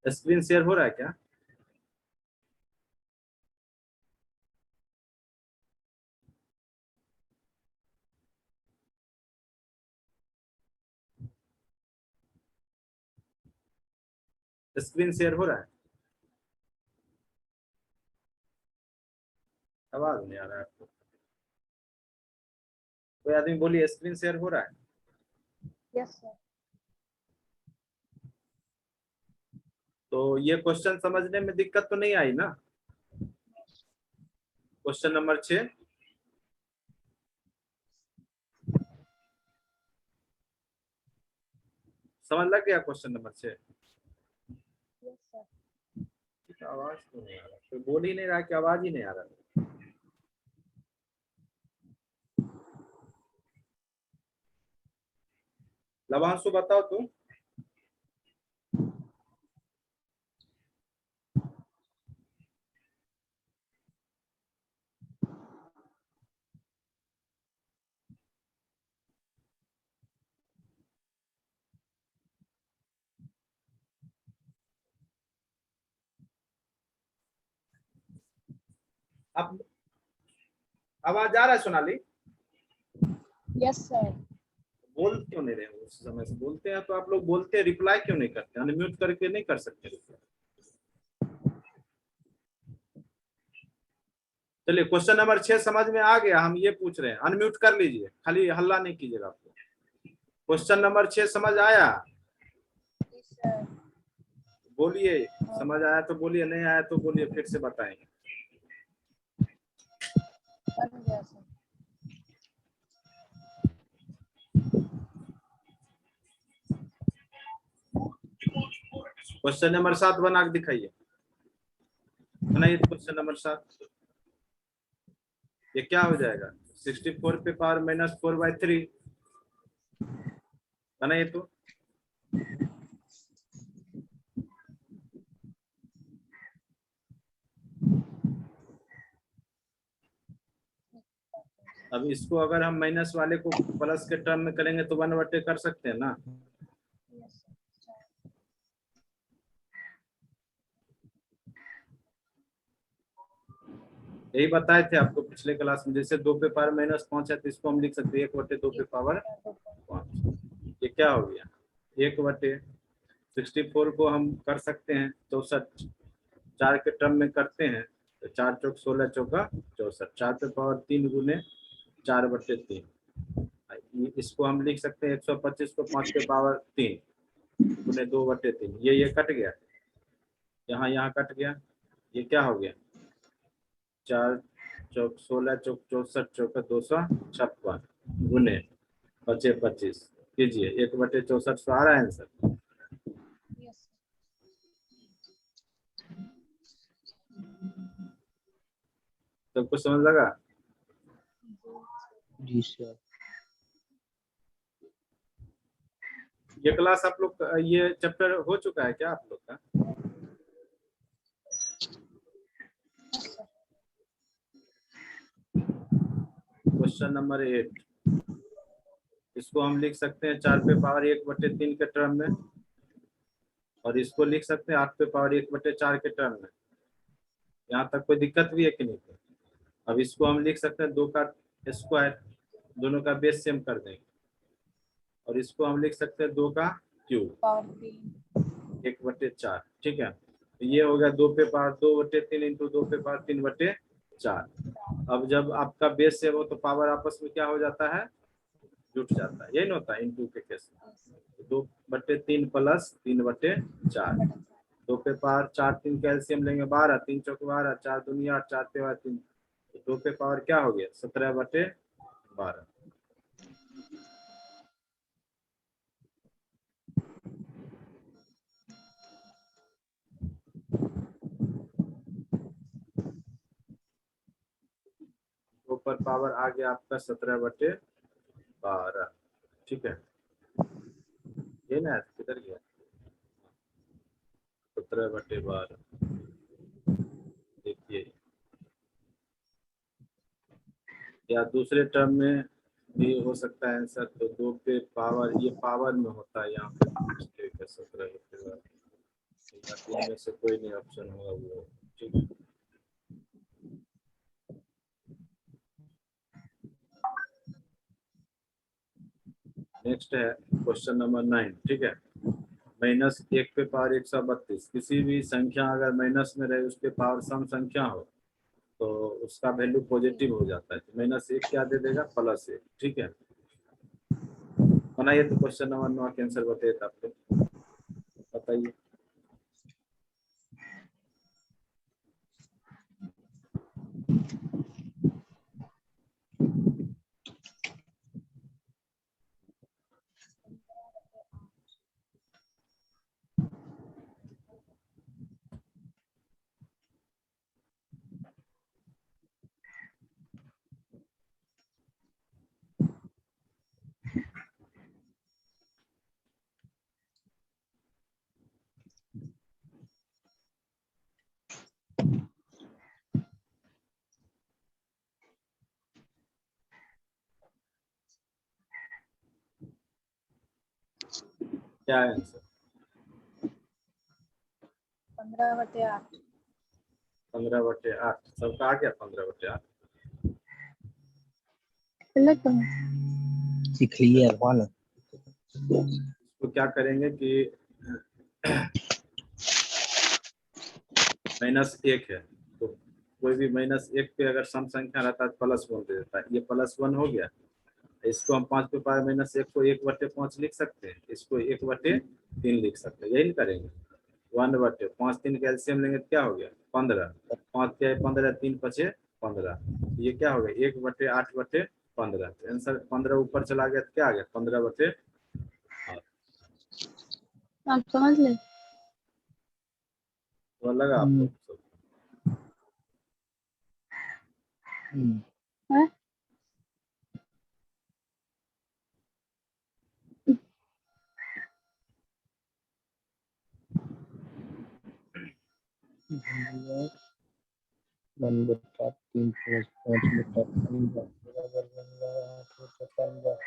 Screen share हो रहा है क्या? स्क्रीन शेयर हो रहा है? आवाज नहीं आ रहा है आपको? कोई आदमी बोलिए, स्क्रीन शेयर हो रहा है? Yes sir. तो ये क्वेश्चन समझने में दिक्कत तो नहीं आई ना? क्वेश्चन नंबर 6 समझ लग गया? Question number 6 yes sir. आवाज क्यों नहीं आ रहा? कोई बोल ही नहीं रहा कि आवाज ही नहीं आ रहा। लवांशु बताओ तुम। अब आवाज आ रहा है सोनाली? Yes sir. बोल क्यों नहीं रहे हो? उस समय से बोलते हैं तो आप लोग बोलते हैं, रिप्लाई क्यों नहीं करते? अनम्यूट करके नहीं कर सकते रिप्लाई? चलिए क्वेश्चन नंबर 6 समझ में आ गया, हम ये पूछ रहे हैं। अनम्यूट कर लीजिए, खाली हल्ला नहीं कीजिएगा। आपको क्वेश्चन नंबर 6 समझ आया? Yes sir. बोलिए, समझ आया तो बोलिए, नहीं आया तो बोलिए, फिर से बताएंगे। बन गया सर। क्वेश्चन नंबर 7 बना के दिखाइए। बनाइए क्वेश्चन नंबर 7। ये क्या हो जाएगा? 64 पे पावर -4/3। बनाइए तो। अब इसको अगर हम माइनस वाले को प्लस के टर्म में करेंगे तो 1/, कर सकते हैं ना? Yes sir. यही बताए थे आपको पिछले क्लास में। जैसे 2 पे पावर -5 है तो इसको हम लिख सकते हैं 1/2 पे पावर 5। ये क्या हो गया? 1/64 को हम कर सकते हैं 64, 4 के टर्म में करते हैं तो 4 चौक 16, चौका 64, 4 पे पावर 3 गुने 4/3। इसको हम लिख सकते हैं 125 को 5 पे पावर 3 गुने 2/3। ये कट गया, यहाँ कट गया। ये क्या हो गया? 4 चौक 16, चौक 64, चौका 256 गुने 25 कीजिए 1/64 आ रहा है आंसर। यस सबको समझ लगा? जी सर। ये क्लास आप लोग ये चैप्टर हो चुका है क्या आप लोग का? क्वेश्चन नंबर 8, इसको हम लिख सकते हैं 4 पे पावर 1/3 के टर्म में, और इसको लिख सकते हैं 8 पे पावर 1/4 के टर्म में। यहाँ तक कोई दिक्कत भी है कि नहीं? अब इसको हम लिख सकते हैं 2 का स्क्वायर, दोनों का बेस सेम कर देंगे, और इसको हम लिख सकते हैं 2 का क्यूब पावर 3 1/4। ठीक है, तो ये हो गया 2 पे पावर 2/3 इंटू 2 पे पावर 3/4। अब जब आपका बेस सेम हो तो पावर आपस में क्या हो जाता है? जुट जाता है। यही ना होता है इंटू के केस में। 2/3 प्लस 3/4। 2 पे पावर 4, 3 कैल्सियम लेंगे 12, 3 चौक 12, 4 दूनी 8, 4 पे 3। 2 पे पावर क्या हो गया? 17/12। ऊपर पावर आ गया आपका 17/12। ठीक है, ये ना किधर गया? 17/12 देखिए, या दूसरे टर्म में भी हो सकता है आंसर। तो 2 पे पावर, ये पावर में होता है यहाँ पे 17/12। इनमें से कोई नहीं ऑप्शन होगा वो, ठीक है। नेक्स्ट है क्वेश्चन नंबर 9, ठीक है। -1 पे पावर 132, किसी भी संख्या अगर माइनस में रहे उसके पावर सम संख्या हो तो उसका वैल्यू पॉजिटिव हो जाता है। तो -1 क्या दे देगा, +1, ठीक है। बनाइए तो क्वेश्चन नंबर 9 का आंसर बताइए आपको, बताइए। क्या है आंसर? 15/8। 15/8 सबका आ गया, 15/8। सीख लिए वाला। तो क्या करेंगे कि -1 है तो कोई भी -1 पे अगर सम संख्या रहता है +1 दे देता है। ये +1 हो गया। इसको हम 5 पे पावर -1 को 1/5 लिख सकते हैं, इसको 1/3 लिख सकते हैं, यही करेंगे। 1/5 3 का एलसीएम लेंगे तो क्या हो गया, 15। 5 क्या है 15, 3 5 15। ये क्या हो गया 1/8/15। आंसर 15 ऊपर चला गया तो क्या आ गया 15/8। आप समझ ले। तो लगा आपको? है? बटा 3 + 5/15 8/15।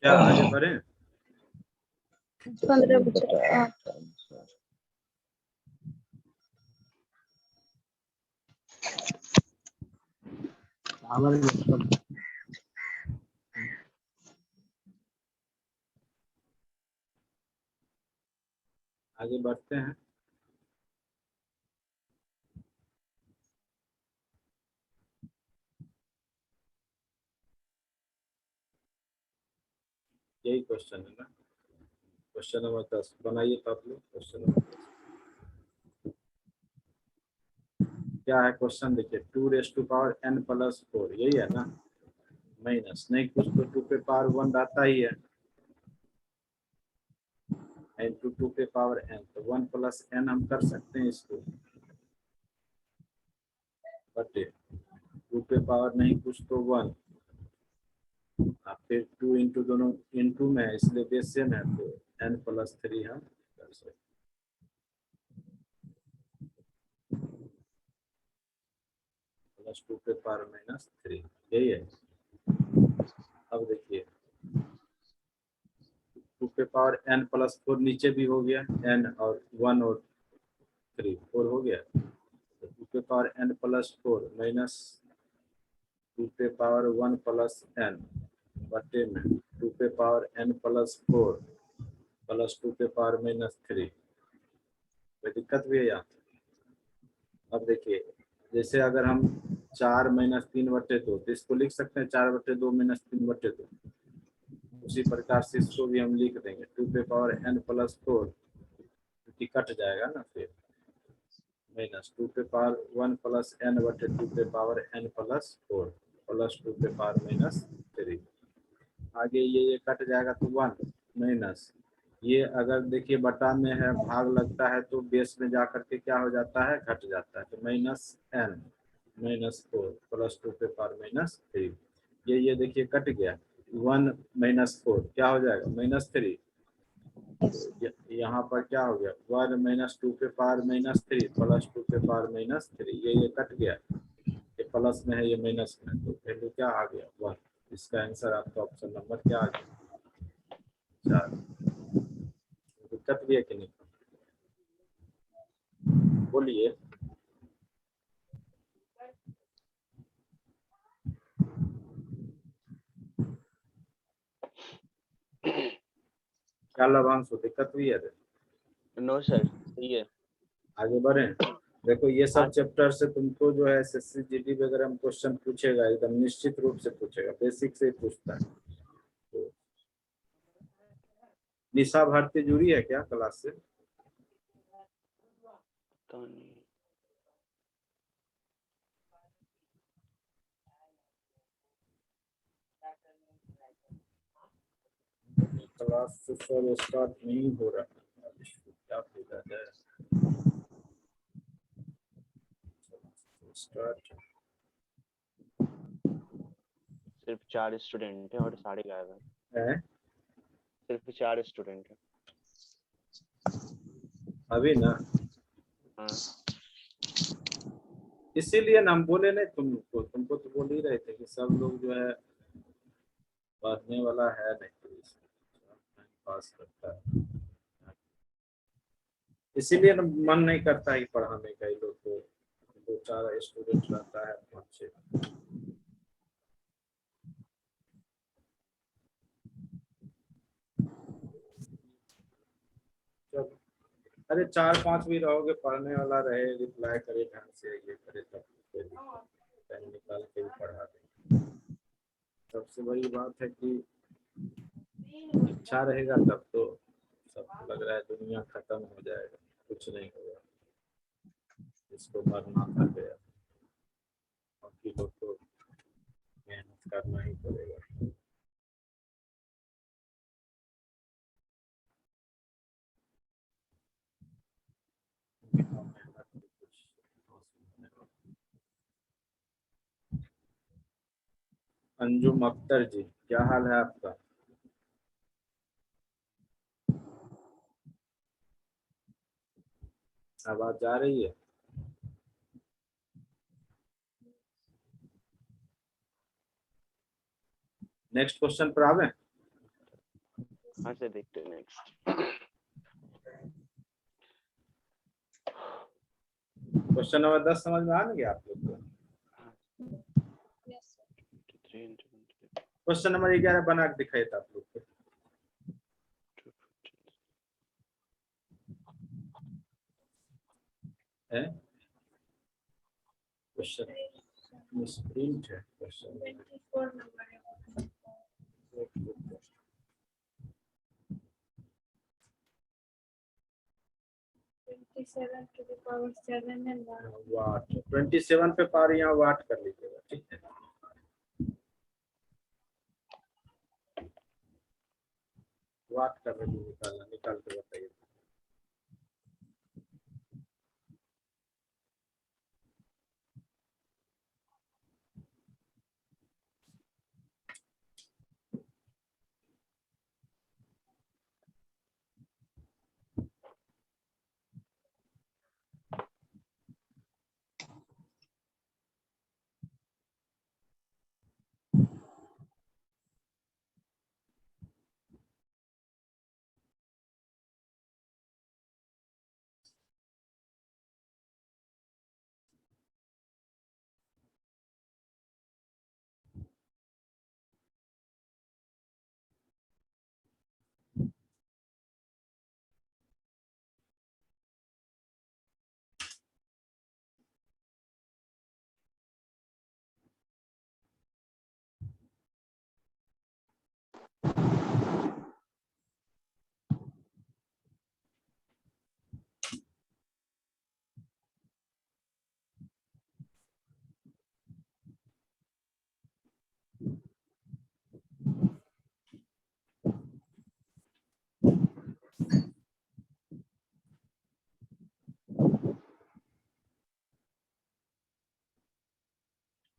क्या आगे बढ़े? 15/8। पावर मतलब आगे बढ़ते हैं। यही क्वेश्चन है ना, क्वेश्चन नंबर 10 बनाइए तो आप लोग। क्वेश्चन नंबर 10 क्या है क्वेश्चन, देखिए 2n+4, यही है ना। माइनस नहीं कुछ तो 2 पे पावर 1 रहता ही है, एन टू 2 पे पावर n, तो 1 + n हम कर सकते हैं इसको, बटे 2 पे पावर नहीं कुछ तो 1, फिर 2 इंटू दोनों इंटू में है इसलिए बेस सेम है तो n+3 हम कर सकते हैं। +2 पे पावर -3, यही है। अब देखिए 2 पे पावर n+4 नीचे भी हो गया, n और 1 और 3 4 हो गया, तो 2 पे पावर n+4 माइनस 2 पे पावर 1 + n बटे में 2 पे पावर n+4 प्लस 2 पे पावर -3। कोई दिक्कत भी है यहाँ? अब देखिए जैसे अगर हम 4 - 3/2 तो इसको लिख सकते हैं 4/2 - 3/2। उसी प्रकार से इसको भी हम लिख देंगे 2 पे पावर n+4, क्योंकि कट जाएगा ना, फिर -2 पे पावर 1 + n/2 पे पावर n+4 प्लस 2 पे पावर -3। आगे ये कट जाएगा तो 1 माइनस ये, अगर देखिए बटा में है भाग लगता है तो बेस में जा करके क्या हो जाता है, घट जाता है, तो -n-4 प्लस 2 पे पावर -3। ये देखिए कट गया, 1 - 4 क्या हो जाएगा -3। यहाँ पर क्या हो गया 1 - 2 पे पावर -3 प्लस 2 पे पावर -3, ये कट गया, ये प्लस में है ये माइनस में, तो वैल्यू क्या आ गया 1। इसका आंसर आपका ऑप्शन नंबर क्या आ गया 4। दिक्कत भी है कि नहीं? बोलिए। क्या लाभांश हो, दिक्कत हुई है? नो सर, सही है। आगे बढ़े। देखो ये सब हाँ। चैप्टर से तुमको जो है एसएससी जीडी वगैरह में क्वेश्चन पूछेगा, एकदम निश्चित रूप से पूछेगा, बेसिक से ही पूछता है। तो निशा भारती जुड़ी है क्या क्लास से? पता नहीं। क्लास से सर स्टार्ट नहीं हो रहा है, क्या फायदा है स्टार्ट। सिर्फ 4 स्टूडेंट हैं और सारे गायब हैं। है सिर्फ 4 स्टूडेंट हैं। अभी ना, हाँ। इसीलिए ना हम बोले नहीं तुमको तो बोल ही रहे थे कि सब लोग जो है पढ़ने वाला है नहीं, पास करता है, इसीलिए ना मन नहीं करता है पढ़ाने का। ये लोग को 2-4 स्टूडेंट रहता है 5-6। चलो, अरे 4-5 भी रहोगे, पढ़ने वाला रहे, रिप्लाई करे ढंग से, ये करे, तब टाइम निकाल के भी पढ़ा देंगे। सबसे बड़ी बात है कि इच्छा रहेगा तब तो सब लग रहा है दुनिया खत्म हो जाएगा, कुछ नहीं होगा, इसको मरना था गया, बाकी लोग तो मेहनत करना ही पड़ेगा। अंजुम अख्तर जी, क्या हाल है आपका? आवाज आ रही है? नेक्स्ट क्वेश्चन पर आवे। हाँ सर, देखते हैं नेक्स्ट। क्वेश्चन नंबर 10 समझ में आ गया आप लोग को? क्वेश्चन नंबर 11 बना के दिखाई था आप लोग को। है क्वेश्चन स्प्रिंट है क्वेश्चन 24 नंबर है। 27 to the power 7 and 1. वाट 27 पे पार यहाँ वाट कर लीजिएगा, ठीक है। वाट कर रहे निकाल के बताइए।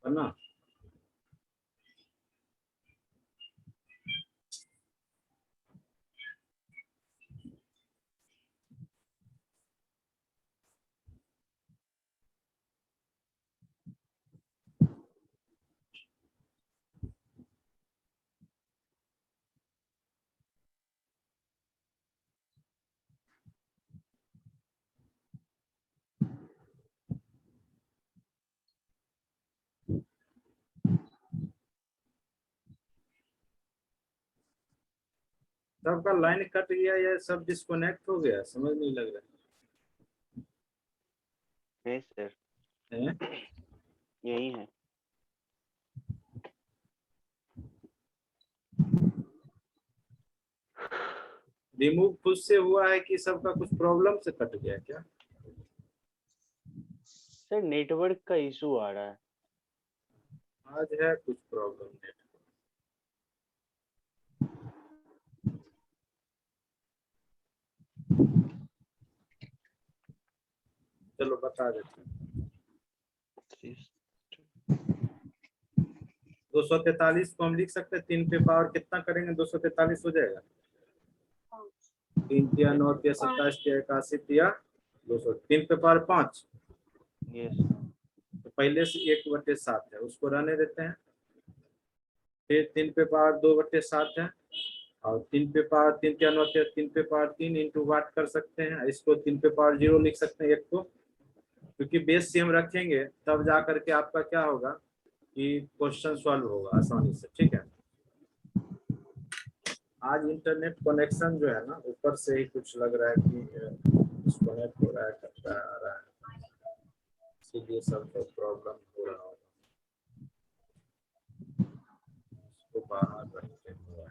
ना सबका लाइन कट गया या सब डिस्कनेक्ट हो गया, समझ नहीं लग रहा नहीं सर, है। यही है। रिमूव खुद से हुआ है कि सबका कुछ प्रॉब्लम से कट गया क्या? सर नेटवर्क का इशू आ रहा है। आज है कुछ प्रॉब्लम नेट। चलो बता देते हैं। 243 को हम लिख सकते हैं 3 पे पावर कितना करेंगे 243 हो जाएगा। 3 तिया 9 तिया 27 तिया 81 तिया 200, 3 पे पावर 5। यस। तो पहले से 1/7 है, उसको रहने देते हैं। फिर 3 पे पावर 2/7 है, और 3 पे पावर 3 तिया 9 तिया 3 पे पावर 3 इंटू वाट कर सकते हैं। इसको 3 पे पावर 0 लिख सकते हैं एक को, क्योंकि बेस सेम रखेंगे तब जा करके आपका क्या होगा कि क्वेश्चन सॉल्व होगा आसानी से। ठीक है, आज इंटरनेट कनेक्शन जो है ना ऊपर से ही कुछ लग रहा है कि डिस्कनेक्ट हो रहा है, कटता आ रहा है, इसीलिए सब प्रॉब्लम हो रहा होगा। इसको बाहर रखते हुए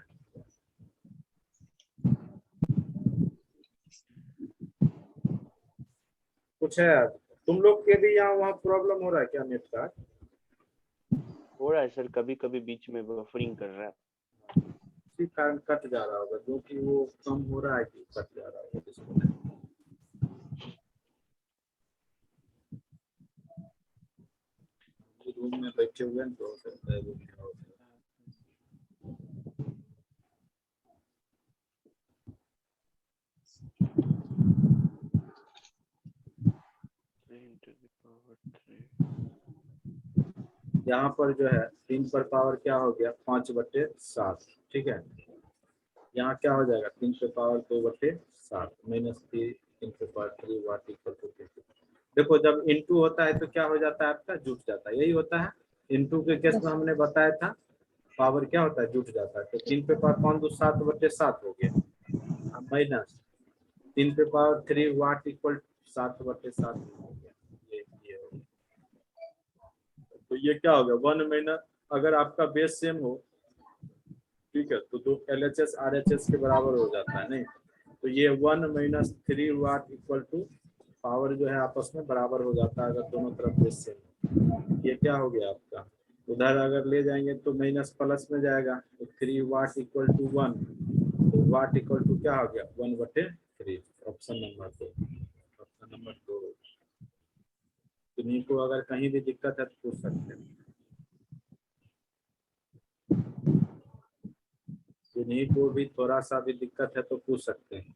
कुछ है। तुम लोग के भी यहाँ वहाँ प्रॉब्लम हो रहा है क्या नेट का? हो रहा है सर, कभी कभी बीच में बफरिंग कर रहा है। इसी कारण कट जा रहा होगा, जो कि वो कम हो रहा है कि कट जा रहा होगा डिस्कनेक्ट। रूम में बैठे हुए हैं तो हो सकता है रूम में हो। यहाँ पर जो है 3 पर पावर क्या हो गया 5/7। ठीक है, यहाँ क्या हो जाएगा 3 पे पावर 2/7 माइनस 3 पे पावर 3 वाट इक्वल टू। देखो जब इनटू होता है तो क्या हो जाता है आपका जुट जाता है, यही होता है। इनटू के केस में हमने बताया था पावर क्या होता है जुट जाता है। तो 3 पे पावर 5 2 7/7 हो गया, माइनस 3 पे पावर 3 वाट इक्वल 7/7 हो गया। ये हो गया। तो ये क्या हो गया 1 माइनस, अगर आपका बेस सेम हो ठीक है तो 2 LHS RHS के बराबर हो जाता है। नहीं तो ये 1 minus 3 what equal to power जो है आपस में बराबर हो जाता है अगर दोनों तरफ बेस सेम। ये क्या हो गया आपका, उधर अगर ले जाएंगे तो माइनस प्लस में जाएगा, तो 3 वाट इक्वल टू 1, तो वाट इक्वल टू क्या हो गया 1/3। Option number 2। Option number 2। तुम्हीं को अगर कहीं भी दिक्कत है तो पूछ सकते हैं। जिन्हीं को भी थोड़ा सा भी दिक्कत है तो पूछ सकते हैं।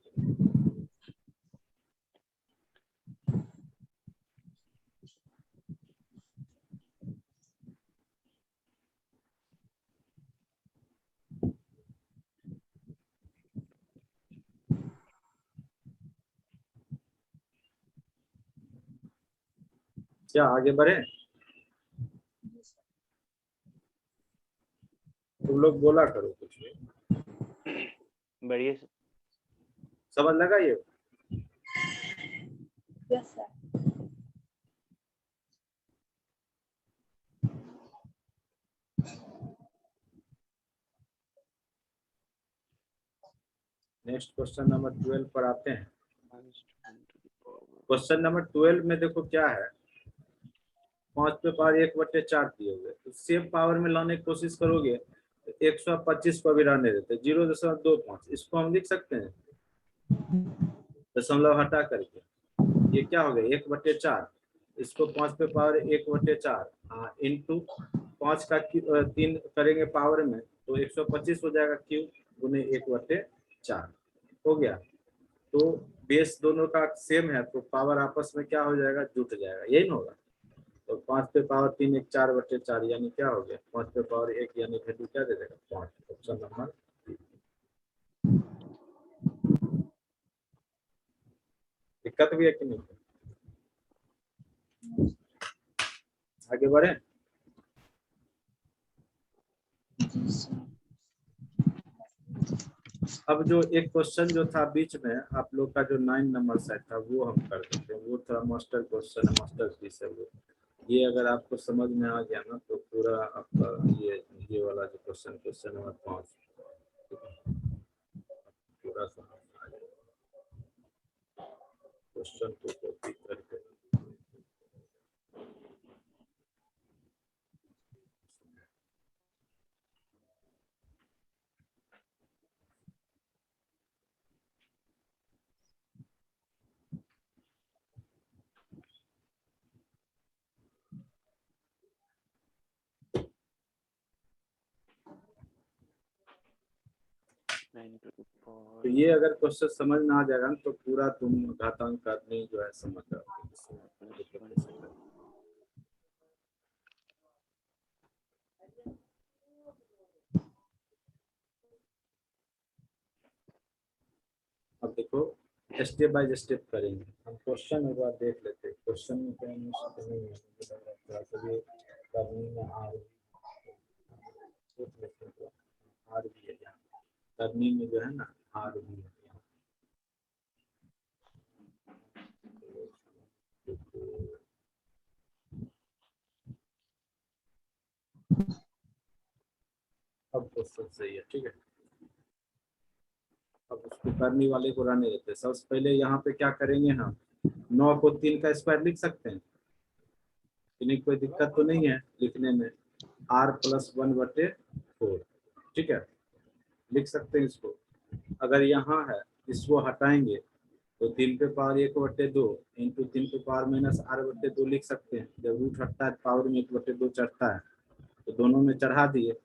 क्या आगे बढ़े? तुम लोग बोला करो कुछ भी। बढ़िया। समझ लगा ये? Yes, sir. Next question number 12 पर आते हैं। क्वेश्चन नंबर 12 में देखो क्या है, 5 पे पावर 1/4 दिए हुए, तो सेम पावर में लाने की कोशिश करोगे तो 125 को भी रहने देते 0.25, इसको हम लिख सकते हैं दशमलव हटा करके। ये क्या हो गया 1/4, इसको 5 पे पावर 1/4 इंटू 5 का 3 करेंगे पावर में तो 125 हो जाएगा, क्यू गुने 1/4 हो गया। तो बेस दोनों का सेम है तो पावर आपस में क्या हो जाएगा जुट जाएगा, यही ना होगा। तो 5 पे पावर 3 1 4/4 यानी क्या हो गया 5 पे पावर 1 यानी वैल्यू क्या दे देगा 5। Option number 3। दिक्कत भी है कि नहीं? आगे बढ़े। अब जो एक क्वेश्चन जो था बीच में आप लोग का जो 9 नंबर सेट था वो हम कर देते हैं, वो थोड़ा मास्टर क्वेश्चन है, मास्टर पीस है वो। ये अगर आपको समझ में आ गया ना तो पूरा आपका ये वाला जो क्वेश्चन नंबर 5 पूरा समझ में आ जाएगा। क्वेश्चन को कॉपी करके तो ये अगर क्वेश्चन समझ में आ जाएगा ना तो पूरा तुम घातांक करने जो है समझ जाओगे। अब देखो स्टेप बाय स्टेप करेंगे हम। क्वेश्चन एक बार देख लेते हैं, क्वेश्चन में क्या मुश्किल नहीं है, मुझे लग रहा है थोड़ा सा ये करने में देख लेते हैं। तो आर भी है यहाँ, करने में जो है ना आर भी है यहाँ। अब क्वेश्चन सही है, ठीक है। अब उसको करने वाले को रहने देते हैं। सबसे पहले यहाँ पे क्या करेंगे हम, 9 को 3 का स्क्वायर लिख सकते हैं, इन्हें कोई दिक्कत तो नहीं है लिखने में। r+1/4, ठीक है, लिख सकते हैं इसको। अगर यहाँ है इसको हटाएंगे तो 3^1/2 इंटू 3^-r/2 लिख सकते हैं। जब रूट हटता है पावर में 1/2 चढ़ता है, तो दोनों में चढ़ा दिए।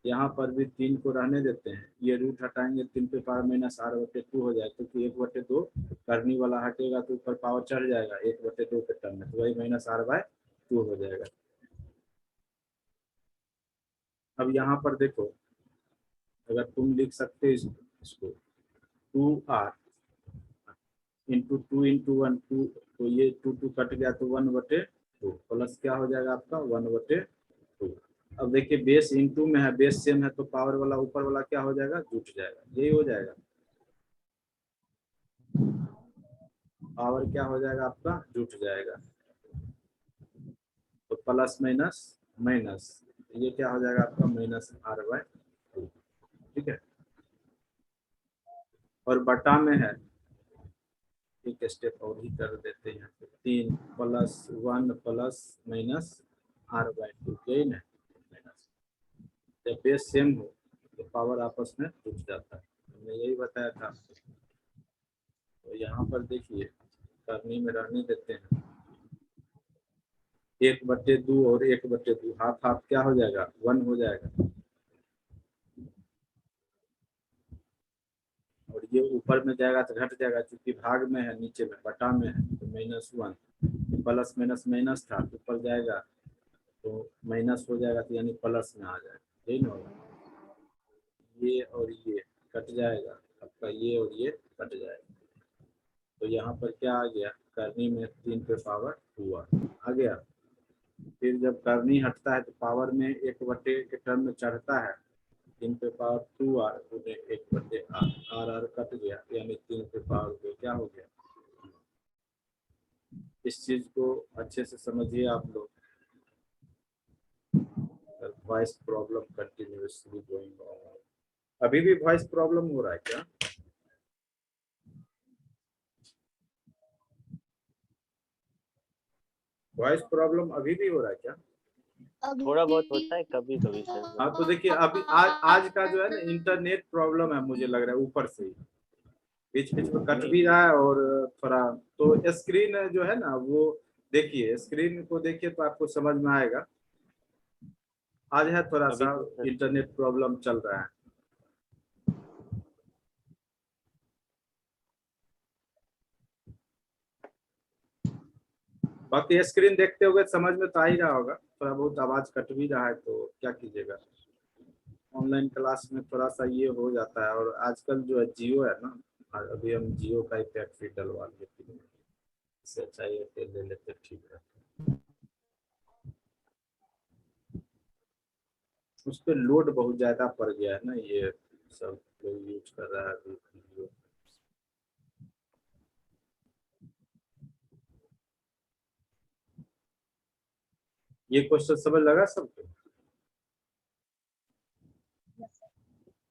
यहाँ पर भी 3 को रहने देते हैं, ये रूट हटाएंगे 3^-r/2 हो जाए, क्योंकि 1/2 करनी वाला हटेगा तो ऊपर पावर चढ़ जाएगा 1/2 के टर्म में, तो वही -r/2 हो जाएगा। अब यहाँ पर देखो, अगर तुम लिख सकते हो इसको 2r इंटू 2 इंटू 1 2, तो ये 2 कट गया तो 1/2 प्लस क्या हो जाएगा आपका 1/2। अब देखिए बेस इंटू में है, बेस सेम है तो पावर वाला ऊपर वाला क्या हो जाएगा, जुट जाएगा, यही हो जाएगा। पावर क्या हो जाएगा आपका, जुट जाएगा। तो प्लस माइनस माइनस, ये क्या हो जाएगा आपका -r/2, ठीक है। और बटा में है, एक स्टेप और ही कर देते हैं, 3 + 1 + -r/2, यही ना माइनस। जब बेस सेम हो तो पावर आपस में जुट जाता है, हमने यही बताया था। तो यहाँ पर देखिए करनी में रहने देते हैं, 1/2 और 1/2 हाफ हाफ क्या हो जाएगा 1 हो जाएगा। और ये ऊपर में जाएगा तो घट जाएगा, क्योंकि भाग में है, नीचे में बटा में है तो -1। प्लस माइनस माइनस था, ऊपर जाएगा तो माइनस हो जाएगा, तो यानी प्लस में आ जाएगा, यही ना होगा। ये और ये कट जाएगा आपका, ये और ये कट जाएगा। तो यहाँ पर क्या आ गया, करनी में 3^2 आ गया। फिर जब करनी हटता है तो पावर में 1/2 के टर्म में चढ़ता है, 3^2r गुने 1/r, r कट गया, यानी 3^2 क्या हो गया। इस चीज को अच्छे से समझिए आप लोग। Voice problem continuously going on, अभी भी वॉइस प्रॉब्लम हो रहा है क्या? वॉइस प्रॉब्लम अभी भी हो रहा है क्या? थोड़ा बहुत होता है कभी कभी सर। हाँ तो देखिए अभी आज का जो है ना इंटरनेट प्रॉब्लम है, मुझे लग रहा है ऊपर से ही बीच बीच में कट भी रहा है। और थोड़ा तो स्क्रीन जो है ना वो देखिए, स्क्रीन को देखिए तो आपको समझ में आएगा। आज है थोड़ा अभी सा तो सर इंटरनेट प्रॉब्लम चल रहा है। बाकी स्क्रीन देखते हुए समझ में तो आ ही रहा होगा, थोड़ा बहुत आवाज कट भी रहा है तो क्या कीजिएगा। ऑनलाइन क्लास में थोड़ा सा ये हो जाता है। और आजकल जो है जियो है ना, अभी हम जियो का ही पैक फिर डलवा लेते हैं, इससे अच्छा एयरटेल ले लेते ठीक है। उस पर लोड बहुत ज्यादा पड़ गया है ना, ये सब लोग यूज कर रहा है अभी। ये क्वेश्चन समझ लगा सबको?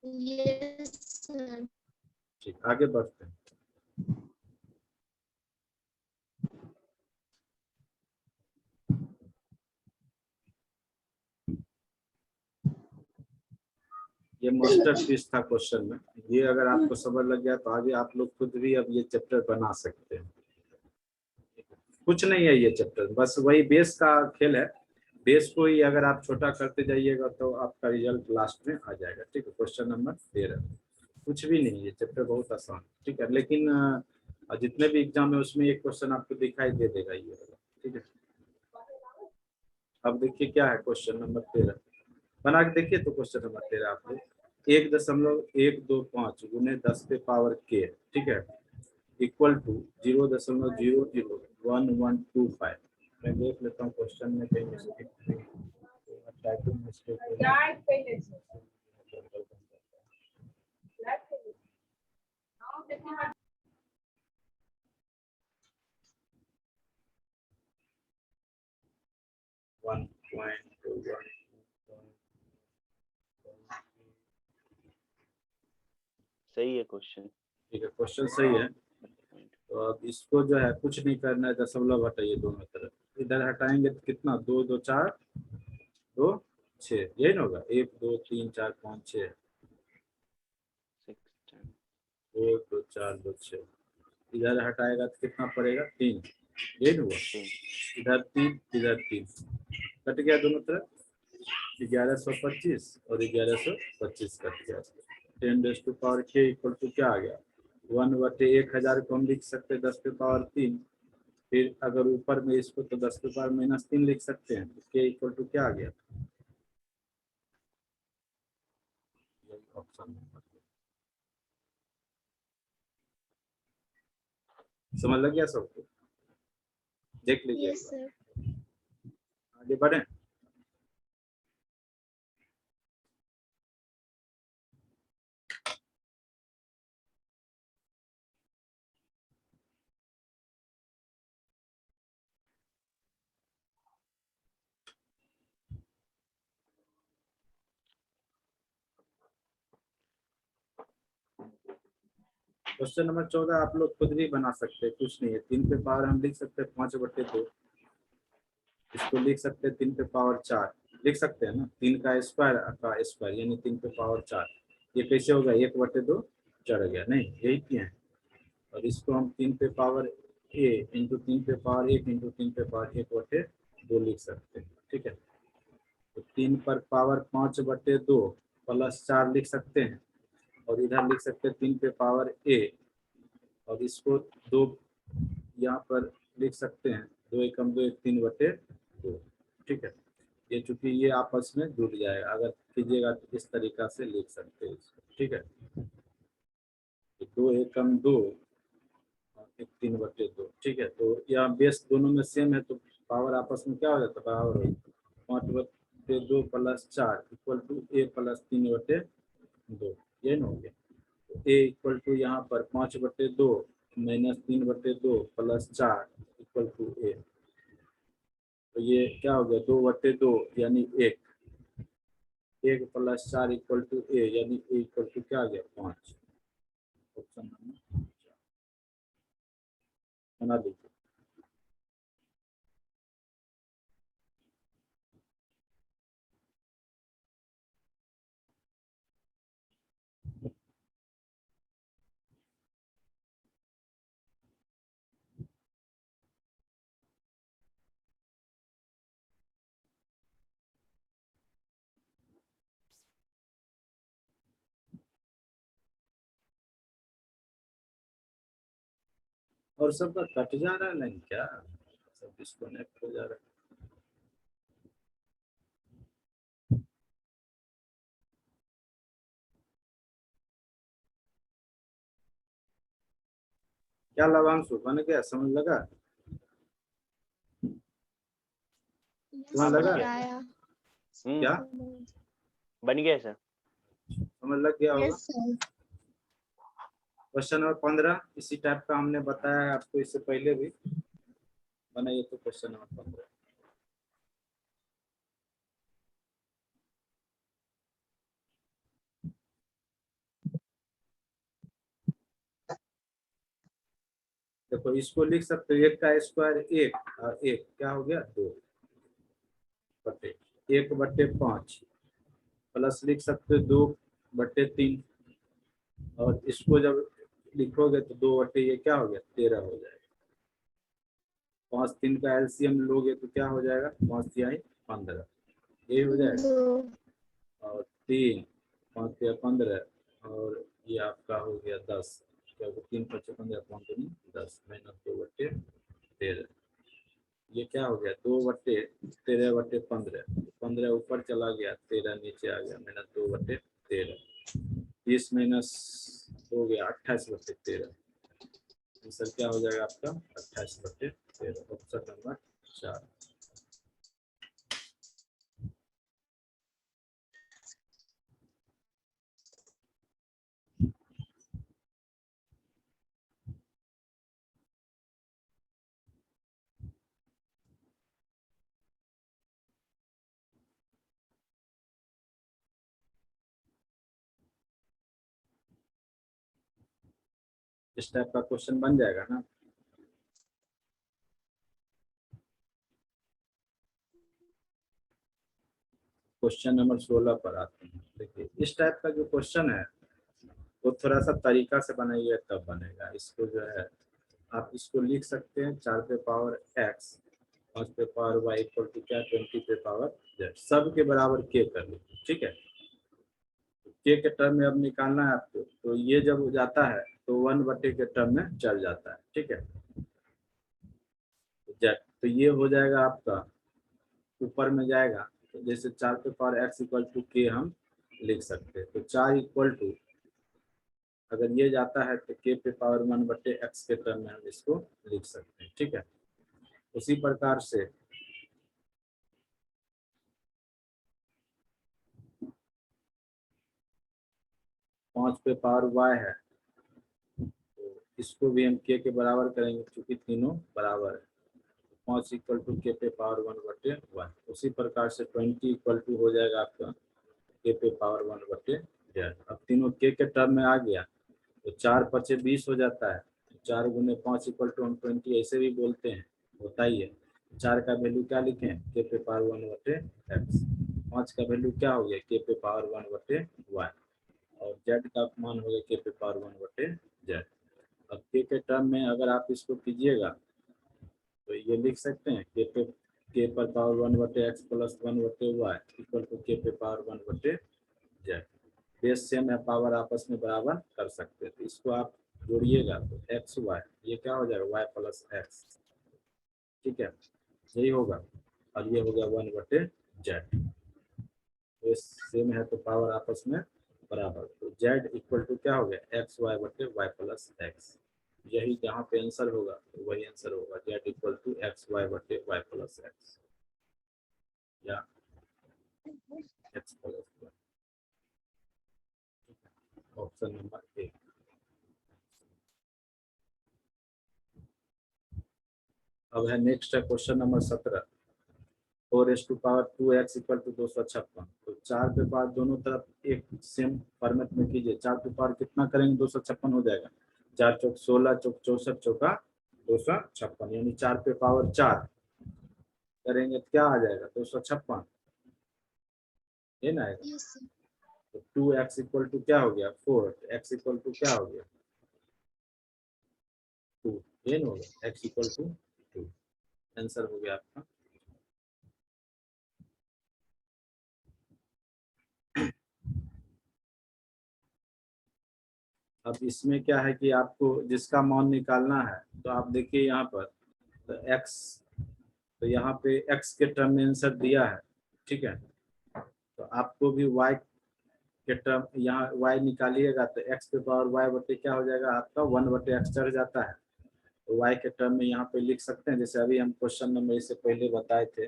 Yes, sir. ठीक, आगे बढ़ते हैं। ये मास्टरपीस था क्वेश्चन में। ये अगर आपको समझ लग गया तो आगे आप लोग खुद भी अब ये चैप्टर बना सकते हैं। कुछ नहीं है ये चैप्टर, बस वही बेस का खेल है। बेस को ही अगर आप छोटा करते जाइएगा तो आपका रिजल्ट लास्ट में आ जाएगा। ठीक है, क्वेश्चन नंबर 13। कुछ भी नहीं, ये चैप्टर बहुत आसान। ठीक है, लेकिन जितने भी एग्जाम है उसमें एक क्वेश्चन आपको दिखाई दे देगा ये वाला। ठीक है, अब देखिए क्या है क्वेश्चन नंबर 13। बना के देखिए तो क्वेश्चन नंबर 13 आप लोग 1.125 गुने 10 के पावर के, ठीक है, इक्वल टू 0.001125। मैं देख लेता हूँ क्वेश्चन में कहीं मिस्टेक टाइपिंग मिस्टेक। 1.21 सही है क्वेश्चन। ठीक है, क्वेश्चन सही है। तो अब इसको जो है कुछ नहीं करना है, दशमलव हटाइए दोनों तरफ। इधर हटाएंगे तो कितना, 2 2 4 2 6, यही ना होगा। 1 2 3 4 5 6, 2 2 4 2 6। इधर हटाएगा तो कितना पड़ेगा, 3, यही ना हुआ। इधर 3 इधर 3, कट गया दोनों तरफ। 1125 और 1125 कट गया। 10⁻k इक्वल टू क्या आ गया, 1/1000 को हम लिख सकते हैं 10 के पावर 3। फिर अगर ऊपर में इसको तो 10 के पावर -3 लिख सकते हैं। k इक्वल टू क्या आ गया, ऑप्शन समझ लग गया सबको? देख लीजिए, Yes, sir. आगे बढ़े। क्वेश्चन नंबर 14 आप लोग खुद भी बना सकते हैं, कुछ नहीं है। 3 पे पावर हम लिख सकते हैं 5/2। इसको लिख सकते हैं 3 पे पावर 4, लिख सकते हैं ना। 3 का स्क्वायर यानी 3 पे पावर 4। ये कैसे होगा, 1/2 चढ़ गया, नहीं यही किए हैं। और इसको हम 3 पे पावर a इंटू 3 पे पावर 1 इंटू 3 पे पावर 1/2 लिख सकते हैं। ठीक है, तो 3 पर पावर 5/2 प्लस 4 लिख सकते हैं। और इधर लिख सकते हैं 3 पे पावर a, और इसको 2 यहाँ पर लिख सकते हैं। 2 एकम 2 3/2। ठीक है, ये चूंकि ये आपस में जुड़ जाएगा, अगर कीजिएगा तो इस तरीका से लिख सकते हैं इसको। ठीक है, 2 एकम 2 और 3/2। ठीक है, तो यहाँ बेस दोनों में सेम है तो पावर आपस में क्या हो जाता है, power 5/2 plus 4 equal to a plus 3/2। ये ना हो गया। a इक्वल टू यहाँ पर 5/2 minus 3/2 plus 4 equal to a। तो ये क्या हो गया, 2/2 यानी 1 प्लस 4 इक्वल टू a, यानी a इक्वल टू क्या आ गया, 5। ऑप्शन नंबर बना दीजिए। और सबका कट जा रहा है, नहीं क्या, सब डिस्कनेक्ट हो जा रहा है। क्या लवांश बन गया, समझ लगा? Yes, तुम्हें sir. लगा आया। क्या? बन गया सर। समझ लग गया होगा। Yes sir. क्वेश्चन नंबर 15 इसी टाइप का हमने बताया है आपको इससे पहले भी। बनाइए तो क्वेश्चन नंबर 15। देखो इसको लिख सकते हो, 1 का स्क्वायर 1 और 1 क्या हो गया 2 बटे 1/5 प्लस लिख सकते हो 2/3 और इसको जब लिखोगे तो 2 ये क्या हो गया 13 हो जाएगा। 5 3 का एलसीएम लोगे तो क्या हो जाएगा 5 तिहाई 15 ये हो जाएगा। 2 और 3 5 तिहाई 15 और ये आपका हो गया 10 क्या 3 5 15 10 - 2/13 ये क्या हो गया 2/13/15 15 ऊपर चला गया 13 नीचे आ गया -2/13 30 माइनस हो गया 28/13 आंसर क्या हो जाएगा आपका 28/13 ऑप्शन नंबर 4। इस टाइप का क्वेश्चन बन जाएगा ना। क्वेश्चन नंबर 16 पर आते हैं। देखिए इस टाइप का जो क्वेश्चन है वो थोड़ा सा तरीका से बनाइए तब बनेगा। इसको जो है आप इसको लिख सकते हैं 4 पे पावर x 5 पे पावर y इक्वल टू क्या 20 पे पावर z सब के बराबर k कर लीजिए। ठीक है k के टर्म में अब निकालना है आपको तो ये जब हो जाता है तो 1/के के टर्म में चल जाता है। ठीक है z तो ये हो जाएगा आपका ऊपर में जाएगा तो जैसे 4 पे power x equal to k हम लिख सकते हैं। तो 4 इक्वल टू अगर ये जाता है तो k पे पावर 1/x के टर्म में हम इसको लिख सकते हैं। ठीक है उसी प्रकार से पाँच पे पावर y है तो इसको भी हम k के बराबर करेंगे क्योंकि तीनों बराबर है। 5 इक्वल टू k पे पावर 1/1 उसी प्रकार से 20 इक्वल टू हो जाएगा आपका k पे पावर 1/z। अब तीनों k के टर्म में आ गया तो 4 5 20 हो जाता है। 4 गुने 5 इक्वल टू हम 20 ऐसे भी बोलते हैं होता ही है। 4 का वैल्यू क्या लिखें k पे पावर 1/x 5 का वैल्यू क्या हो गया k पे पावर 1/y और z का मान हो गया k पे पावर 1/z। अब k के टर्म में अगर आप इसको कीजिएगा तो ये लिख सकते हैं k पर power 1/x plus 1/y equal to k पे पावर 1/z। बेस सेम है पावर आपस में बराबर कर सकते हैं तो इसको आप जोड़िएगा तो एक्स वाई ये क्या हो जाएगा y प्लस एक्स। ठीक है यही होगा और ये हो गया 1/z। ये सेम है तो पावर आपस में बराबर तो z इक्वल टू क्या हो गया xy/y प्लस एक्स। यही जहाँ पे आंसर होगा तो वही आंसर होगा z equal to xy/y plus x या x plus y। Option number 1। अब है नेक्स्ट है क्वेश्चन नंबर 17 4⁻² इक्वल टू 256। तो 4 पे पावर दोनों तरफ एक सेम फॉर्मेट में कीजिए। 4 पे पावर कितना करेंगे 256 हो जाएगा 4 चौक 16 चौक 64 चौका 256 यानी 4 पे पावर 4 करेंगे तो क्या आ जाएगा 256 ये ना आएगा। Yes sir. तो 2x इक्वल टू क्या हो गया 4 x इक्वल टू क्या हो गया 2 ये हो गया x इक्वल टू 2 आंसर हो गया आपका। अब इसमें क्या है कि आपको जिसका मान निकालना है तो आप देखिए यहाँ पर तो x तो यहाँ पे x के टर्म में आंसर दिया है। ठीक है तो आपको भी y के टर्म यहाँ y निकालिएगा तो x पे पावर y बटे क्या हो जाएगा आपका 1/x चढ़ जाता है तो y के टर्म में यहाँ पे लिख सकते हैं जैसे अभी हम क्वेश्चन नंबर इससे पहले बताए थे।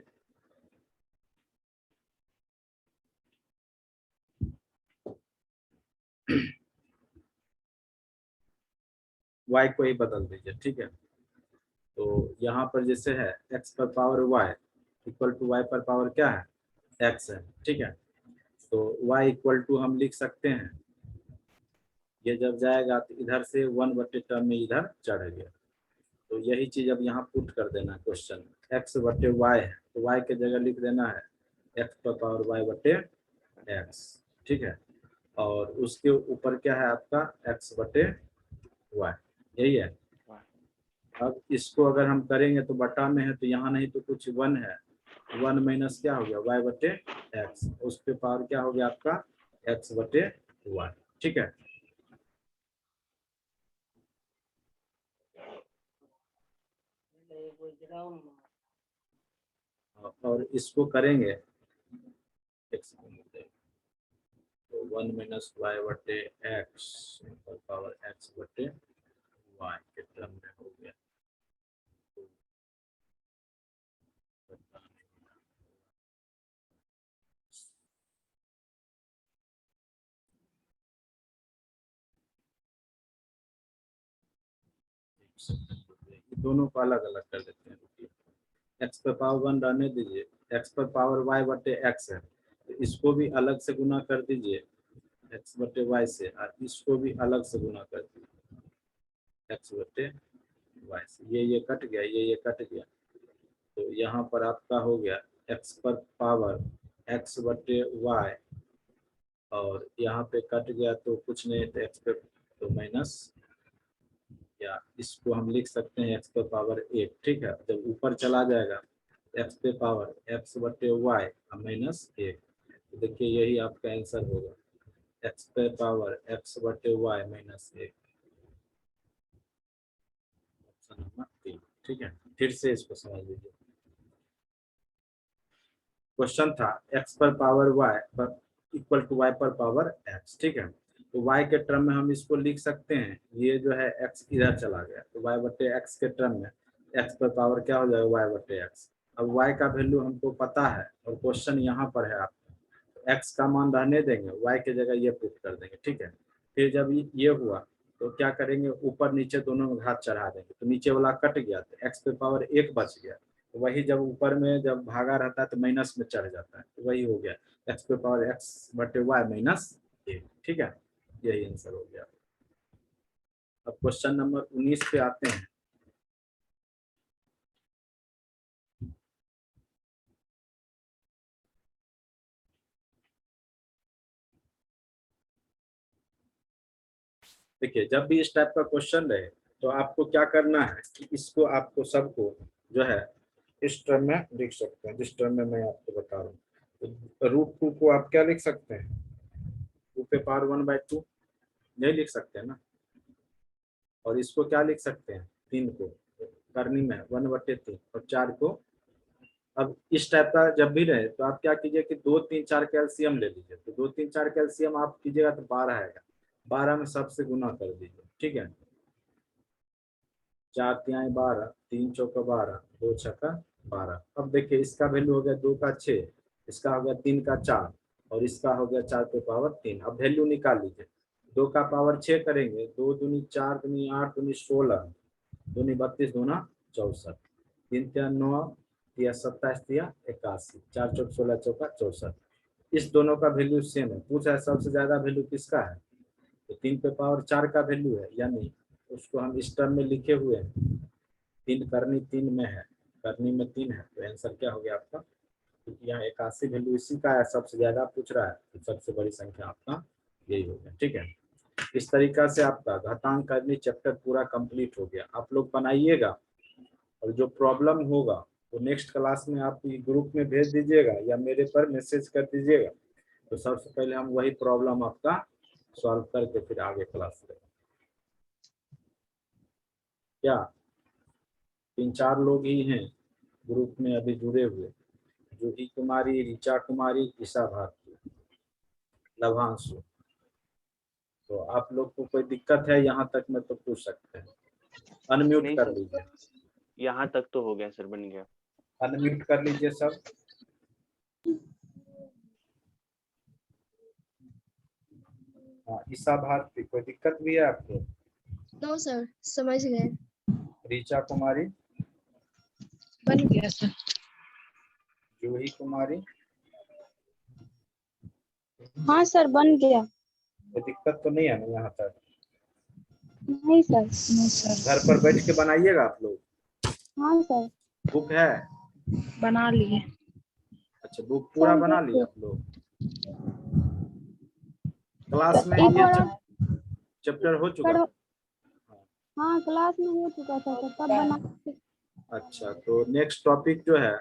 y को ही बदल दीजिए, ठीक है। तो यहाँ पर जैसे है x पर power y equal to y पर पावर क्या है, x है, ठीक है। तो y इक्वल टू हम लिख सकते हैं, ये जब जाएगा तो इधर से 1 टर्म में इधर चढ़ गया, तो यही चीज अब यहाँ पुट कर देना क्वेश्चन में। x बटे y है तो y के जगह लिख देना है x पर पावर y बटे x, ठीक है। और उसके ऊपर क्या है आपका x बटे y, यही है। अब इसको अगर हम करेंगे तो बटा में है तो यहाँ नहीं तो कुछ 1 है, 1 माइनस क्या हो गया y बटे x, उस पे पावर क्या हो गया आपका x बटे y, ठीक है। और इसको करेंगे तो 1 माइनस y बटे x पावर x बटे y के टर्म में हो गया। दोनों को अलग अलग कर देते हैं, x पर पावर 1 रहने दीजिए, x पर पावर y बटे x है तो इसको भी अलग से गुना कर दीजिए x बटे y से, और इसको भी अलग से गुना कर दीजिए x बटे y से। ये कट गया, ये कट गया, तो यहाँ पर आपका हो गया x पर पावर x बटे y, और यहाँ पे कट गया तो कुछ नहीं तो x पे तो माइनस, या इसको हम लिख सकते हैं x पे पावर 1, ठीक है। जब ऊपर चला जाएगा x पे पावर x बटे y माइनस 1, तो देखिए यही आपका आंसर होगा x पे पावर x बटे y माइनस 1, ऑप्शन नंबर 3, ठीक है। फिर से इसको समझ लीजिए, क्वेश्चन था x पर पावर y पर इक्वल टू y पर पावर x, ठीक है। तो y के टर्म में हम इसको लिख सकते हैं, ये जो है x इधर चला गया तो y बटे x के टर्म में x पर पावर क्या हो जाएगा y बटे x। अब y का वैल्यू हमको पता है और क्वेश्चन यहाँ पर है आपका, तो x का मान रहने देंगे, y के जगह ये पुट कर देंगे, ठीक है। फिर जब ये हुआ तो क्या करेंगे, ऊपर नीचे दोनों में घात चढ़ा देंगे, तो नीचे वाला कट गया तो x पे पावर 1 बच गया, तो वही जब ऊपर में जब भागा रहता है तो माइनस में चढ़ जाता है, तो वही हो गया x पे पावर x बटे y माइनस 1, ठीक है। यही आंसर हो गया। अब क्वेश्चन नंबर 19 पे आते हैं। देखिए जब भी इस टाइप का क्वेश्चन रहे तो आपको क्या करना है कि इसको आपको सबको जो है इस टर्म में लिख सकते हैं, जिस टर्म में मैं आपको बता रहा हूँ। तो √2 को आप क्या लिख सकते हैं, 2 पे पावर 1/2 नहीं लिख सकते हैं ना। और इसको क्या लिख सकते हैं, 3 को करनी में 1/3 और 4 को। अब इस टाइप का जब भी रहे तो आप क्या कीजिए कि 2 3 4 कैल्शियम ले लीजिए, तो 2 3 4 कैल्शियम आप कीजिएगा तो 12 आएगा, 12 में सबसे गुना कर दीजिए, ठीक है। 4 तिहाई 12, 3 चौका 12, 2 छक्का 12। अब देखिए इसका वैल्यू हो गया 2 का 6, इसका हो गया 3 का 4, और इसका हो गया 4 पे पावर 3। अब वैल्यू निकाल लीजिए, 2 का पावर 6 करेंगे, 2 दूनी 4 दूनी 8 दूनी 16, दूनी 32 दूना 64, 3 तिया 9 तिया 27 तिया 81, 4 चौक 16 चौका 64। इस दोनों का वैल्यू सेम है, पूछा है सबसे ज्यादा वैल्यू किसका है, तो 3 पे पावर 4 का वैल्यू है, यानी उसको हम इस टर्म में लिखे हुए हैं, 3 करनी 3 में है, करनी में 3 है, तो आंसर क्या हो गया आपका, क्योंकि यहाँ 81 वैल्यू इसी का है, सबसे ज्यादा पूछ रहा है तो सबसे बड़ी संख्या आपका यही हो गया, ठीक है। इस तरीका से आपका घातांक करनी चैप्टर पूरा कंप्लीट हो गया। आप लोग बनाइएगा और जो प्रॉब्लम होगा वो नेक्स्ट क्लास में आप ग्रुप में भेज दीजिएगा या मेरे पर मैसेज कर दीजिएगा, तो सबसे पहले हम वही प्रॉब्लम आपका सॉल्व करके फिर आगे क्लास करें। क्या 3 4 लोग ही हैं ग्रुप में अभी जुड़े हुए, जूही कुमारी, ऋचा कुमारी, ईशा भारती, लभांशु। तो आप लोग को कोई दिक्कत है यहाँ तक में तो पूछ सकते हैं, अनम्यूट नहीं कर सर, लीजिए, यहाँ तक तो हो गया सर, बन गया। अनम्यूट कर लीजिए सब। हाँ ईशा भारती, कोई दिक्कत भी है आपको? नो सर, समझ गए। ऋचा कुमारी, बन गया सर। जूही कुमारी, हाँ सर, बन गया। कोई दिक्कत तो नहीं है ना यहाँ तक? नहीं सर। No sir. घर पर बैठ के बनाइएगा आप लोग? हाँ सर, बुक है? बना लिए। अच्छा बुक पूरा सर बना देखिए, लिया आप लोग? क्लास में अब ये और चैप्टर हो चुका सर, था? हाँ क्लास में हो चुका था सर, तब बना। अच्छा तो नेक्स्ट टॉपिक जो है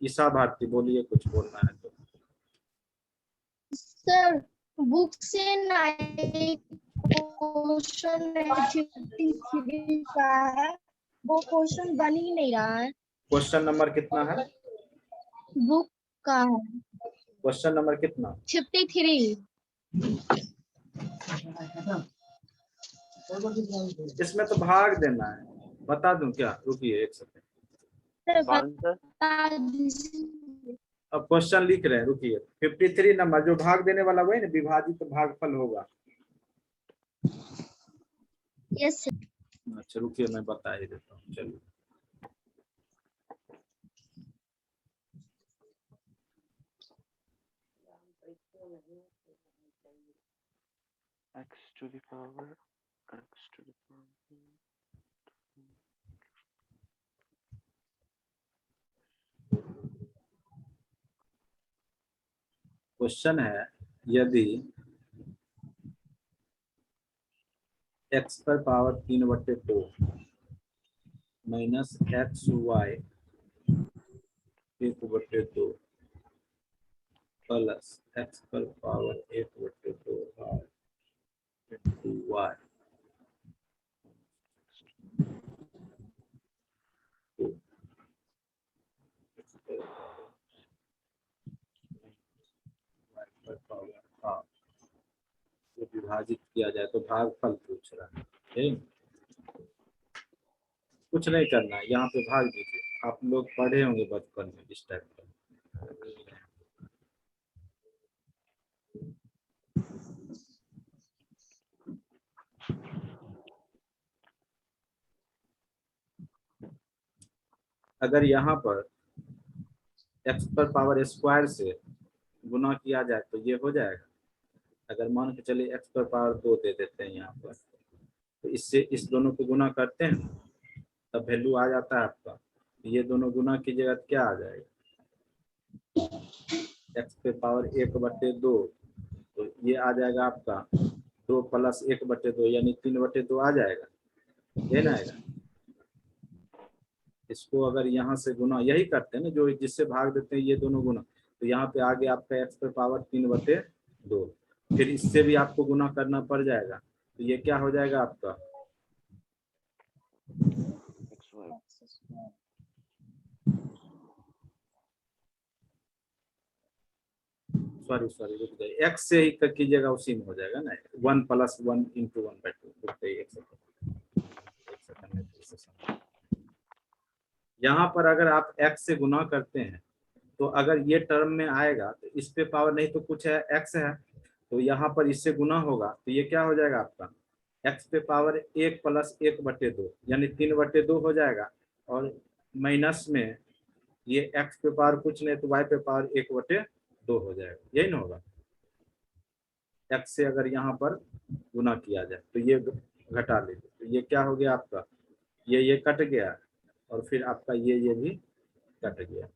ईशा भारती, बोलिए कुछ बोलना है तो। सर बुक से क्वेश्चन 53 का है, वो क्वेश्चन बन ही नहीं रहा है। क्वेश्चन नंबर कितना है? बुक का है क्वेश्चन नंबर कितना? 53। इसमें तो भाग देना है, बता दूं क्या? रुकिए एक सेकंड, कौन सा? अब क्वेश्चन लिख रहे हैं, रुकिए। 53 नंबर जो भाग देने वाला वही ना, विभाजित तो भागफल होगा। यस अच्छा रुकिए मैं बता ही देता हूँ, चलिए। x to the power x to the power question है यदि x पर power 3/2 minus x y 1/2 plus x पर पावर 1/2 वाई पर पावर हाफ को विभाजित किया जाए तो भागफल पूछ रहा है, ठीक? कुछ नहीं करना है, यहाँ पे भाग दीजिए। आप लोग पढ़े होंगे बचपन में इस टाइप का। अगर यहाँ पर x पर पावर स्क्वायर से गुना किया जाए तो ये हो जाएगा। अगर मान के चलिए x पर पावर 2 दे देते हैं यहाँ पर, तो इससे इस दोनों को गुना करते हैं तब वैल्यू आ जाता है आपका। ये दोनों गुना कीजिएगा तो क्या आ जाएगा? x पे पावर 1/2, तो ये आ जाएगा आपका 2 प्लस 1/2 यानी 3/2 आ जाएगा, ये ना आएगा? इसको अगर यहाँ से गुना यही करते हैं ना, जो जिससे भाग देते हैं ये दोनों गुना, तो यहाँ पे आगे आपका x पे पावर 3/2, फिर इससे भी आपको गुना करना पड़ जाएगा, तो ये क्या हो जाएगा आपका? xy सॉरी रुक जाइए, x से ही कीजिएगा उसी में हो जाएगा ना, 1 + 1 × 1/2। यहाँ पर अगर आप x से गुना करते हैं तो अगर ये टर्म में आएगा तो इस पे पावर नहीं तो कुछ है, x है, तो यहाँ पर इससे गुना होगा तो ये क्या हो जाएगा आपका? x पे पावर 1 + 1/2 यानी 3/2 हो जाएगा, और माइनस में ये x पे पावर कुछ नहीं तो y पे पावर 1/2 हो जाएगा, यही ना होगा? x से अगर यहाँ पर गुना किया जाए तो ये घटा लीजिए, तो ये क्या हो गया आपका? ये कट गया, और फिर आपका ये भी कट गया।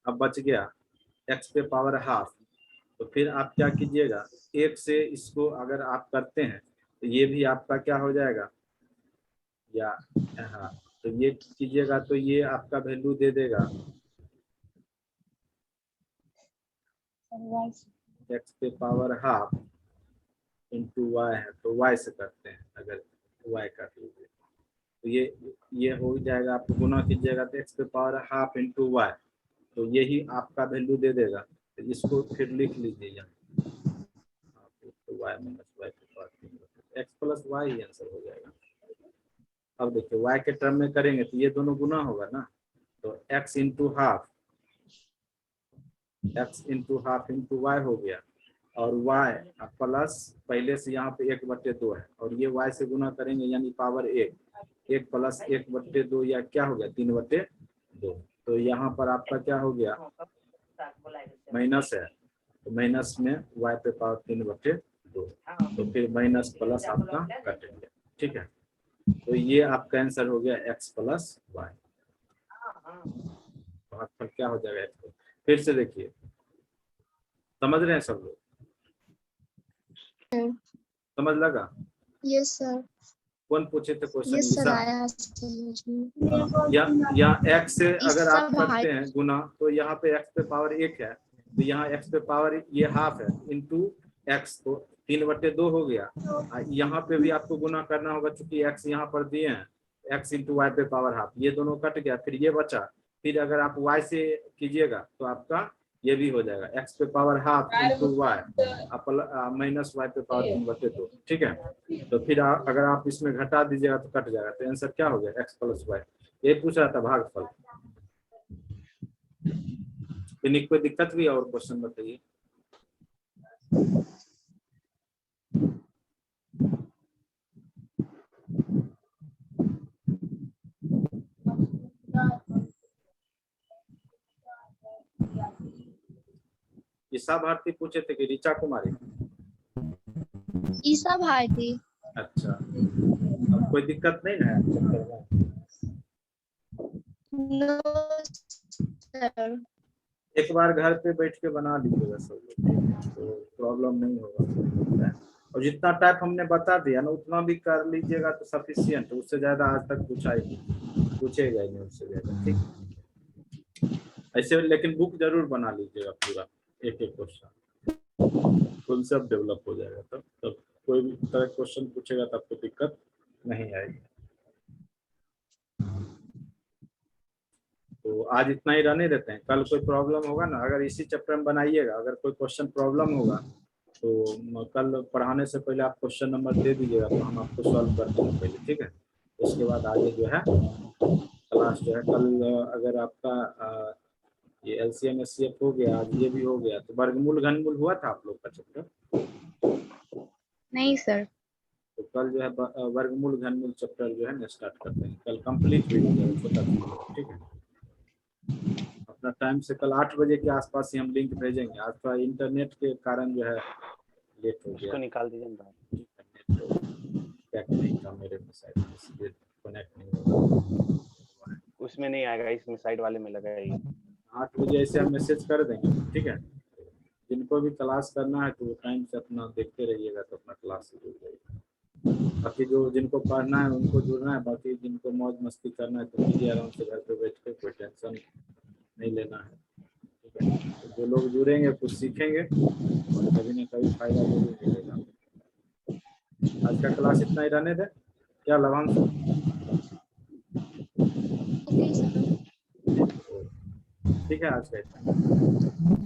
अब बच गया x पे पावर हाफ, तो फिर आप क्या कीजिएगा, 1 से इसको अगर आप करते हैं तो ये भी आपका क्या हो जाएगा, या हाँ तो ये कीजिएगा तो ये आपका वैल्यू दे देगा x पे पावर हाफ इंटू वाई है, तो y से करते हैं, अगर y कर लीजिए तो ये हो जाएगा, आपको गुना कीजिएगा तो x पे पावर हाफ इंटू वाई, तो यही आपका वैल्यू दे देगा। तो इसको फिर लिख लीजिए यहाँ, तो y - y के पावर 3 x + y ही आंसर हो जाएगा। अब देखिए y के टर्म में करेंगे तो ये दोनों गुना होगा ना, तो x × हाफ इंटू y हो गया, और y प्लस पहले से यहाँ पे 1/2 है और ये y से गुना करेंगे यानी पावर 1 प्लस 1/2 या क्या हो गया 3/2। तो यहाँ पर आपका क्या हो गया माइनस है, तो माइनस में y पे पावर 3/2, तो फिर माइनस प्लस आपका कटेंगे। ठीक है, तो ये आपका आंसर हो गया x प्लस वाई। भागफल क्या हो जाएगा x। फिर से देखिए, समझ रहे हैं सब लोग, समझ लगा? Yes sir. कौन पूछे थे क्वेश्चन? यस सर ईसा। आया समझ में। या x से अगर आप ईसा करते हैं गुना तो यहाँ पे x पे पावर 1 है, तो यहाँ x पे पावर ये हाफ है इंटू x, तो 3/2 हो गया। यहाँ पे भी आपको गुना करना होगा क्योंकि x यहाँ पर दिए हैं, x इंटू वाई पे पावर हाफ, ये दोनों कट गया, फिर ये बचा। फिर अगर आप y से कीजिएगा तो आपका ये भी हो जाएगा x पे power half into y minus y पे पावर 3/2। ठीक है, तो फिर अगर आप इसमें घटा दीजिएगा तो कट जाएगा, तो आंसर क्या हो गया x प्लस वाई। ये पूछ रहा था भागफल। इन्हीं कोई दिक्कत भी है और क्वेश्चन बताइए। ईसा भारती पूछे थे कि ऋचा कुमारी? ईसा भारती। अच्छा, अब कोई दिक्कत नहीं है चैप्टर में? No sir. एक बार घर पे बैठ के बना लीजिएगा सब लोग, तो प्रॉब्लम नहीं होगा। और जितना टाइप हमने बता दिया ना उतना भी कर लीजिएगा तो सफिशियंट, उससे ज्यादा आज तक पूछेगा ही नहीं उससे ज्यादा। ठीक, ऐसे लेकिन बुक जरूर बना लीजिएगा पूरा, एक एक क्वेश्चन, कॉन्सेप्ट डेवलप हो जाएगा। तब कोई भी तरह क्वेश्चन पूछेगा तब तो दिक्कत नहीं आएगी। तो आज इतना ही रहने देते हैं, कल कोई प्रॉब्लम होगा ना, अगर इसी चैप्टर में बनाइएगा, अगर कोई क्वेश्चन प्रॉब्लम होगा तो कल पढ़ाने से पहले आप क्वेश्चन नंबर दे दीजिएगा तो हम आपको सॉल्व कर देंगे पहले। ठीक है, उसके बाद आगे जो है क्लास जो है कल, अगर आपका ये LCM SCF हो गया, आज ये भी हो गया, तो वर्गमूल घनमूल हुआ था आप लोग का चैप्टर? नहीं सर। तो कल जो है वर्गमूल घनमूल चैप्टर जो है ना स्टार्ट करते हैं, कल कंप्लीट भी हो जाएगा छोटा। ठीक है, अपना टाइम से कल 8 बजे के आसपास ही हम लिंक भेजेंगे। आज थोड़ा इंटरनेट के कारण जो है लेट हो गया। उसको निकाल दीजिए ना। इंटरनेट नहीं था मेरे साइड में, इसलिए कनेक्ट नहीं होगा। उसमें नहीं आएगा, इसमें साइड वाले में लगा है। 8 बजे ऐसे हम मैसेज कर देंगे। ठीक है, जिनको भी क्लास करना है तो टाइम से अपना देखते रहिएगा तो अपना क्लास से जुड़ जाइएगा। बाकी जो जिनको पढ़ना है उनको जुड़ना है, बाकी जिनको मौज मस्ती करना है तो कीजिए आराम से घर पे बैठ के, कोई टेंशन नहीं लेना है। ठीक है, तो जो लोग जुड़ेंगे कुछ सीखेंगे और कभी ना कभी फायदा जरूर मिलेगा। आज का क्लास इतना ही रहने दें क्या लवांश? Okay sir. ठीक है, आज का इतना।